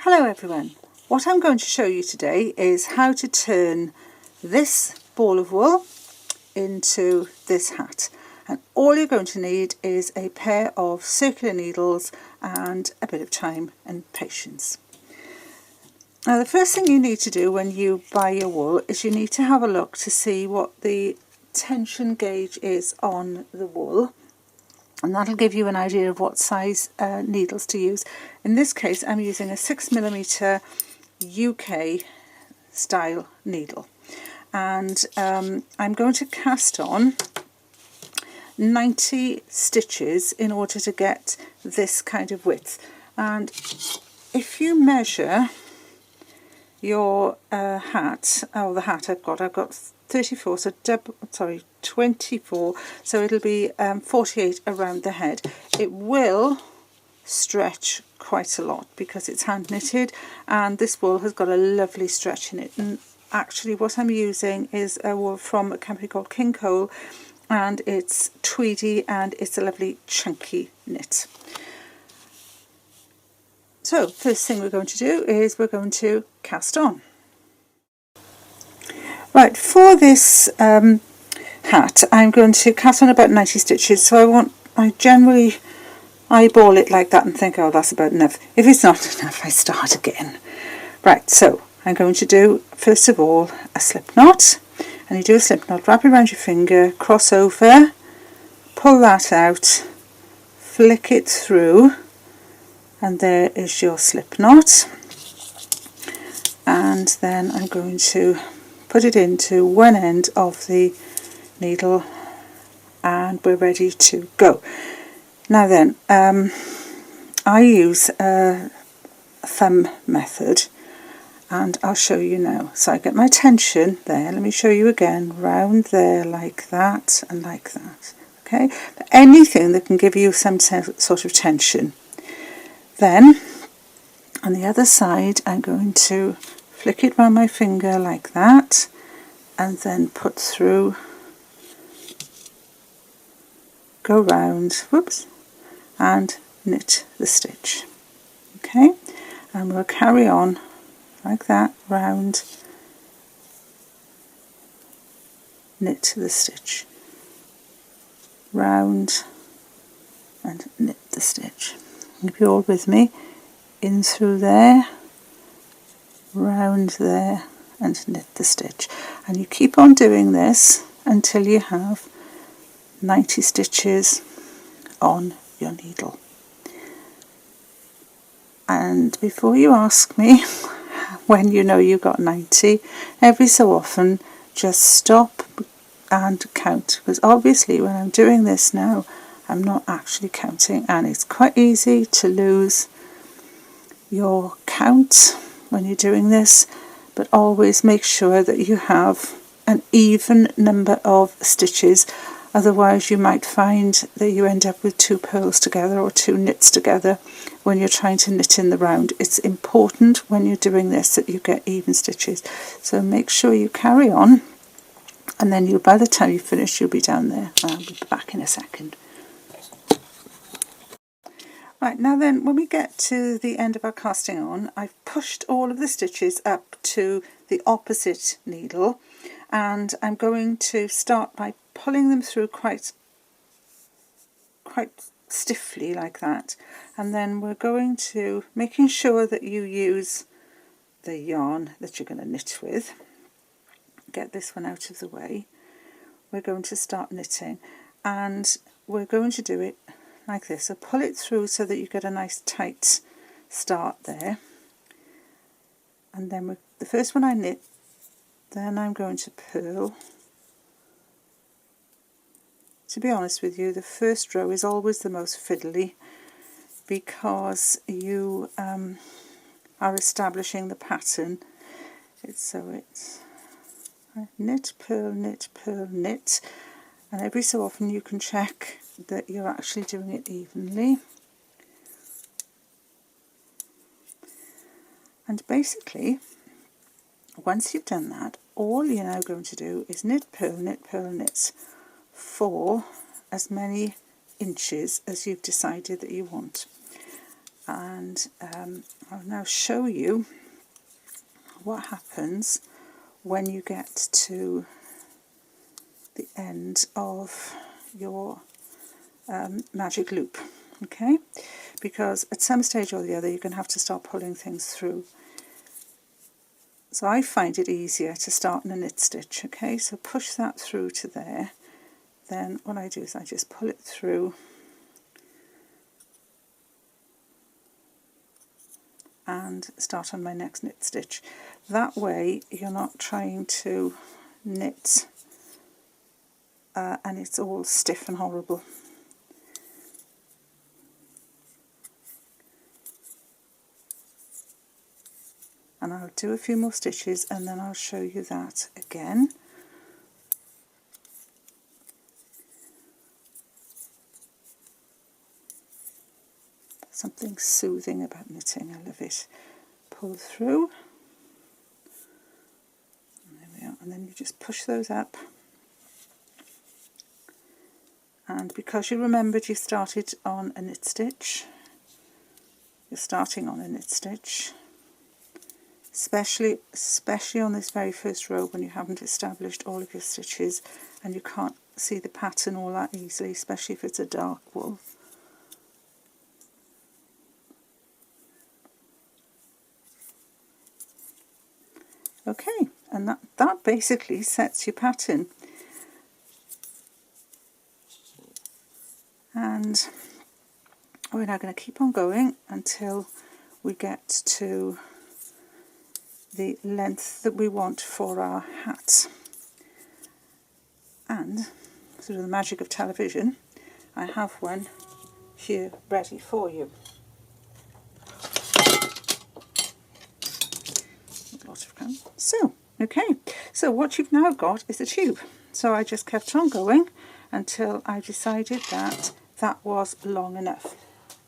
Hello everyone, what I'm going to show you today is how to turn this ball of wool into this hat, and all you're going to need is a pair of circular needles and a bit of time and patience. Now the first thing you need to do when you buy your wool is you need to have a look to see what the tension gauge is on the wool, and that'll give you an idea of what size needles to use. In this case I'm using a 6mm UK style needle, and I'm going to cast on 90 stitches in order to get this kind of width. And if you measure your hat, the hat I've got 34, so 24, so it'll be 48 around the head. It will stretch quite a lot because it's hand knitted, and this wool has got a lovely stretch in it. And actually what I'm using is a wool from a company called King Cole, and it's tweedy and it's a lovely chunky knit. So first thing we're going to do is we're going to cast on. Right, for this hat I'm going to cast on about 90 stitches, so I generally eyeball it like that and think, oh, that's about enough. If it's not enough, I start again. Right, so I'm going to do first of all a slip knot, and you do a slip knot, wrap it around your finger, cross over, pull that out, flick it through, and there is your slip knot. And then I'm going to put it into one end of the needle and we're ready to go. Now then, I use a thumb method, and I'll show you now. So I get my tension there, let me show you again, round there like that and like that, okay? Anything that can give you some sort of tension. Then on the other side I'm going to flick it around my finger like that, and then put through, go round, whoops, and knit the stitch. Okay, and we'll carry on like that, round, knit the stitch, round, and knit the stitch. If you're all with me, in through there, round there, and knit the stitch. And you keep on doing this until you have 90 stitches on your needle. And before you ask me when you know you got 90, every so often just stop and count, because obviously when I'm doing this now I'm not actually counting, and it's quite easy to lose your count when you're doing this. But always make sure that you have an even number of stitches, otherwise you might find that you end up with two purls together or two knits together when you're trying to knit in the round. It's important when you're doing this that you get even stitches, so make sure you carry on, and then by the time you finish you'll be down there. I'll be back in a second. Right, now then, when we get to the end of our casting on, I've pushed all of the stitches up to the opposite needle, and I'm going to start by pulling them through quite stiffly like that, and then we're going to, making sure that you use the yarn that you're going to knit with, get this one out of the way, we're going to start knitting, and we're going to do it like this. So pull it through so that you get a nice tight start there, and then the first one I knit, then I'm going to purl. To be honest with you, the first row is always the most fiddly because you are establishing the pattern. It's knit, purl, knit, purl, knit, and every so often you can check that you're actually doing it evenly. And basically, once you've done that, all you're now going to do is knit, purl, knit for as many inches as you've decided that you want. and I'll now show you what happens when you get to the end of your magic loop, okay? Because at some stage or the other you're going to have to start pulling things through. So I find it easier to start in a knit stitch, okay? So push that through to there. Then what I do is I just pull it through and start on my next knit stitch. That way you're not trying to knit and it's all stiff and horrible. And I'll do a few more stitches and then I'll show you that again. Something soothing about knitting, I love it. Pull through, and there we are, and then you just push those up. And because you remembered you started on a knit stitch, you're starting on a knit stitch, especially on this very first row when you haven't established all of your stitches and you can't see the pattern all that easily, especially if it's a dark wool. Okay, and that basically sets your pattern. And we're now going to keep on going until we get to the length that we want for our hat. And through the magic of television, I have one here ready for you. A lot of crumbs. So, okay, so what you've now got is a tube. So I just kept on going until I decided that that was long enough.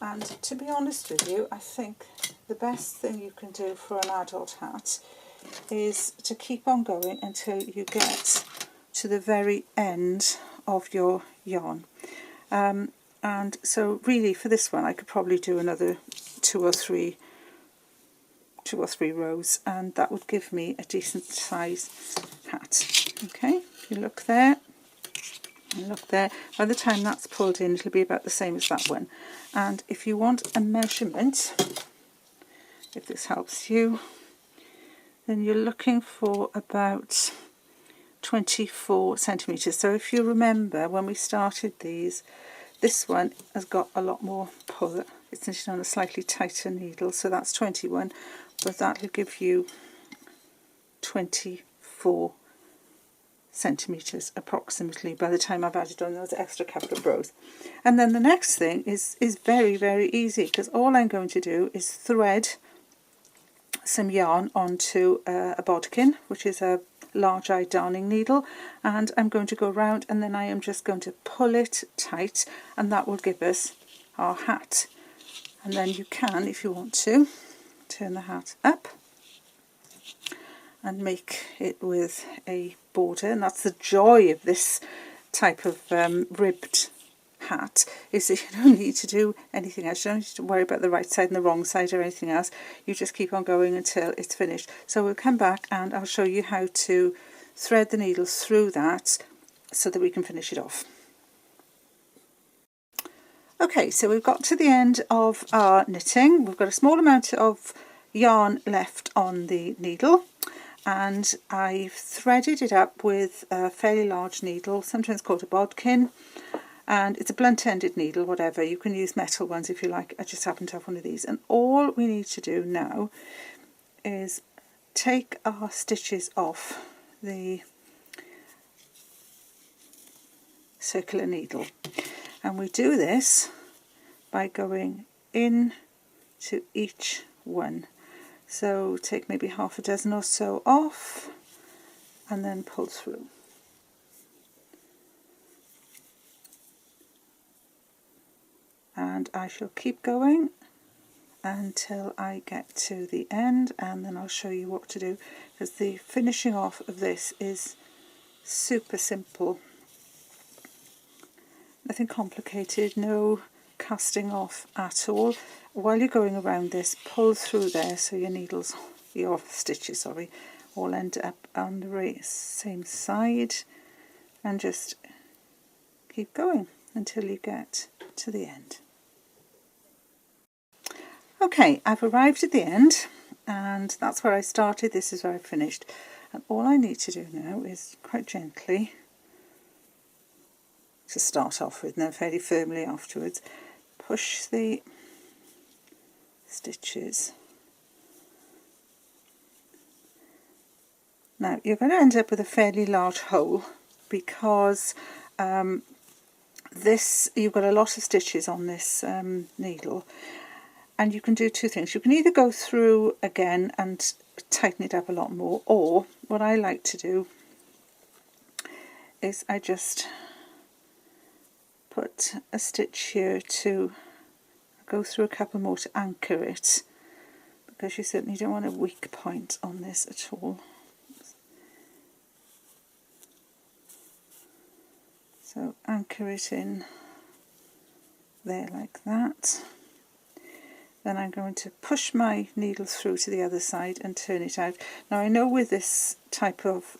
And to be honest with you, I think the best thing you can do for an adult hat is to keep on going until you get to the very end of your yarn. And so really for this one I could probably do another two or three rows, and that would give me a decent size hat. Okay, you look there. Look there, by the time that's pulled in it'll be about the same as that one. And if you want a measurement, if this helps you, then you're looking for about 24 centimetres. So if you remember when we started these, this one has got a lot more pull. It's knitted on a slightly tighter needle, so that's 21, but that will give you 24 centimetres approximately by the time I've added on those extra couple of rows. And then the next thing is very, very easy, because all I'm going to do is thread some yarn onto a bodkin, which is a large-eyed darning needle, and I'm going to go around and then I am just going to pull it tight, and that will give us our hat. And then you can, if you want to, turn the hat up and make it with a border. And that's the joy of this type of ribbed hat, is that you don't need to do anything else. You don't need to worry about the right side and the wrong side or anything else. You just keep on going until it's finished. So we'll come back and I'll show you how to thread the needle through that so that we can finish it off. Okay, so we've got to the end of our knitting. We've got a small amount of yarn left on the needle, and I've threaded it up with a fairly large needle, sometimes called a bodkin, and it's a blunt-ended needle, whatever. You can use metal ones if you like. I just happen to have one of these. And all we need to do now is take our stitches off the circular needle, and we do this by going in to each one. So take maybe half a dozen or so off and then pull through. And I shall keep going until I get to the end, and then I'll show you what to do, because the finishing off of this is super simple. Nothing complicated, no casting off at all, while you're going around this, pull through there so your stitches all end up on the same side, and just keep going until you get to the end. Okay, I've arrived at the end, and that's where I started, this is where I finished, and all I need to do now is quite gently, to start off with, and then fairly firmly afterwards, push the stitches. Now you're going to end up with a fairly large hole because you've got a lot of stitches on this needle, and you can do two things. You can either go through again and tighten it up a lot more, or what I like to do is I just put a stitch here to go through a couple more to anchor it, because you certainly don't want a weak point on this at all. So anchor it in there like that. Then I'm going to push my needle through to the other side and turn it out. Now I know with this type of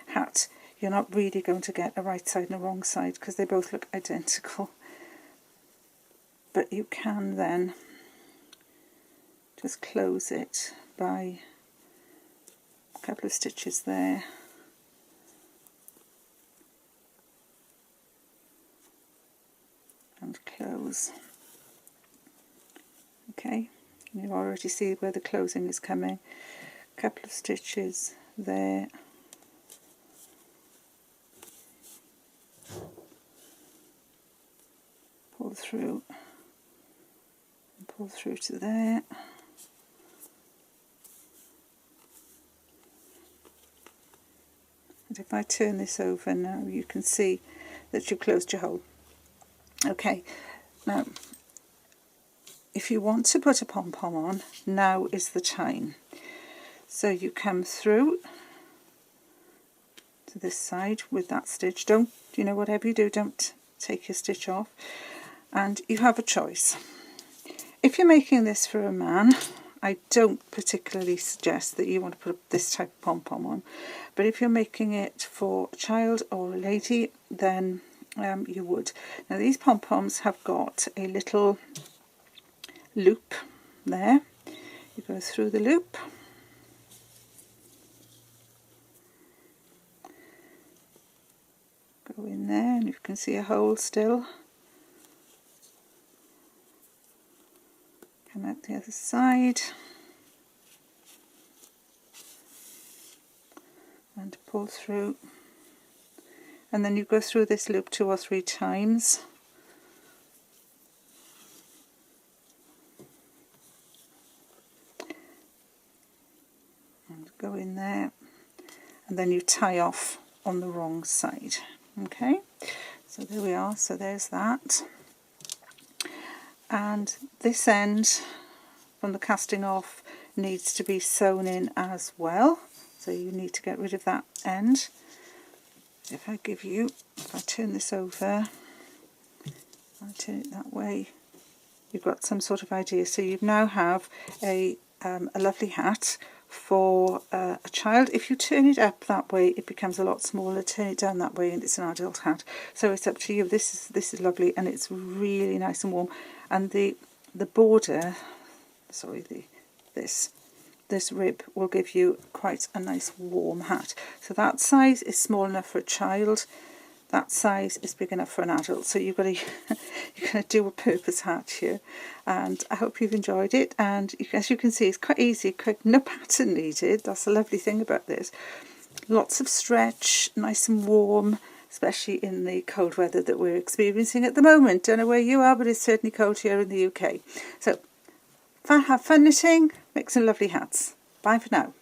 hat you're not really going to get a right side and a wrong side because they both look identical. But you can then just close it by a couple of stitches there. And close. Okay, you already see where the closing is coming. A couple of stitches there. Pull through. And pull through to there. And if I turn this over now, you can see that you've closed your hole. Okay, now if you want to put a pom-pom on, now is the time. So you come through to this side with that stitch. Don't, whatever you do, don't take your stitch off. And you have a choice. If you're making this for a man, I don't particularly suggest that you want to put this type of pom-pom on. But if you're making it for a child or a lady, then you would. Now these pom-poms have got a little loop there. You go through the loop, go in there, and you can see a hole still. Come out the other side and pull through. And then you go through this loop 2 or 3 times. And go in there. And then you tie off on the wrong side. Okay, so there we are. So there's that. And this end from the casting off needs to be sewn in as well. So you need to get rid of that end. If I turn this over, I turn it that way, you've got some sort of idea. So you now have a lovely hat for a child. If you turn it up that way, it becomes a lot smaller. Turn it down that way, and it's an adult hat. So it's up to you. This is lovely, and it's really nice and warm. And the border, this rib will give you quite a nice warm hat. So that size is small enough for a child, that size is big enough for an adult. So you're going to do a purpose hat here, and I hope you've enjoyed it. And as you can see, it's quite easy, no pattern needed. That's the lovely thing about this. Lots of stretch, nice and warm, especially in the cold weather that we're experiencing at the moment. Don't know where you are, but it's certainly cold here in the UK. So have fun knitting, make some lovely hats. Bye for now.